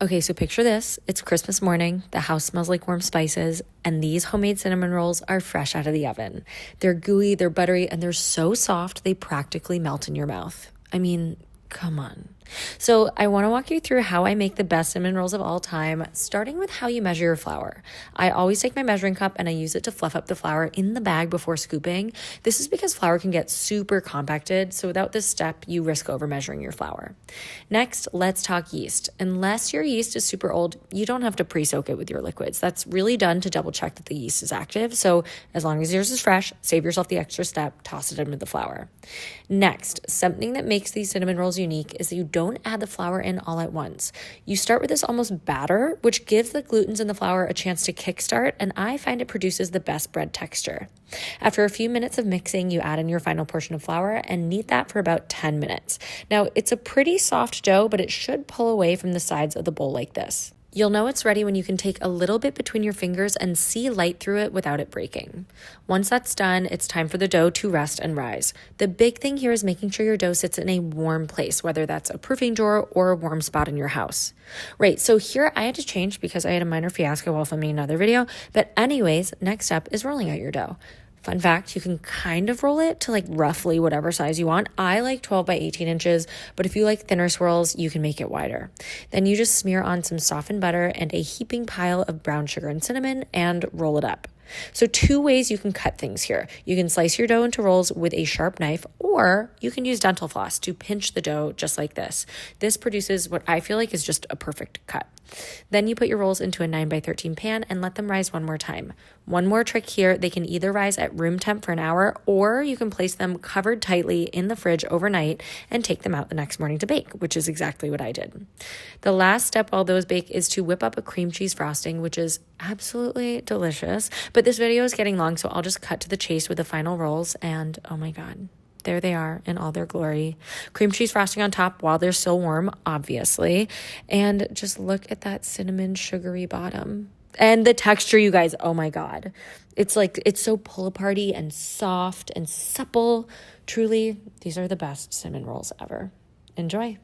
Okay, so picture this. It's Christmas morning. The house smells like warm spices, and these homemade cinnamon rolls are fresh out of the oven. They're gooey, they're buttery, and they're so soft they practically melt in your mouth. I mean, come on. So I want to walk you through how I make the best cinnamon rolls of all time, starting with how you measure your flour. I always take my measuring cup and I use it to fluff up the flour in the bag before scooping. This is because flour can get super compacted, so without this step, you risk over measuring your flour. Next, let's talk yeast. Unless your yeast is super old, you don't have to pre-soak it with your liquids. That's really done to double check that the yeast is active. So as long as yours is fresh, save yourself the extra step, toss it in with the flour. Next, something that makes these cinnamon rolls unique is that you don't add the flour in all at once. You start with this almost batter, which gives the glutens in the flour a chance to kickstart, and I find it produces the best bread texture. After a few minutes of mixing, you add in your final portion of flour and knead that for about 10 minutes. Now, it's a pretty soft dough, but it should pull away from the sides of the bowl like this. You'll know it's ready when you can take a little bit between your fingers and see light through it without it breaking. Once that's done, it's time for the dough to rest and rise. The big thing here is making sure your dough sits in a warm place, whether that's a proofing drawer or a warm spot in your house. Right, so here I had to change because I had a minor fiasco while filming another video, but anyways, next up is rolling out your dough. Fun fact, you can kind of roll it to like roughly whatever size you want. I like 12 by 18 inches, but if you like thinner swirls, you can make it wider. Then you just smear on some softened butter and a heaping pile of brown sugar and cinnamon and roll it up. So 2 ways you can cut things here. You can slice your dough into rolls with a sharp knife, or you can use dental floss to pinch the dough just like this. This produces what I feel like is just a perfect cut. Then you put your rolls into a 9 by 13 pan and let them rise one more time. One more trick here, they can either rise at room temp for an hour, or you can place them covered tightly in the fridge overnight and take them out the next morning to bake, which is exactly what I did. The last step while those bake is to whip up a cream cheese frosting, which is absolutely delicious. But this video is getting long, so I'll just cut to the chase with the final rolls, and oh my God. There they are in all their glory. Cream cheese frosting on top while they're still warm, obviously. And just look at that cinnamon sugary bottom. And the texture, you guys, oh my God. It's so pull-aparty and soft and supple. Truly, these are the best cinnamon rolls ever. Enjoy.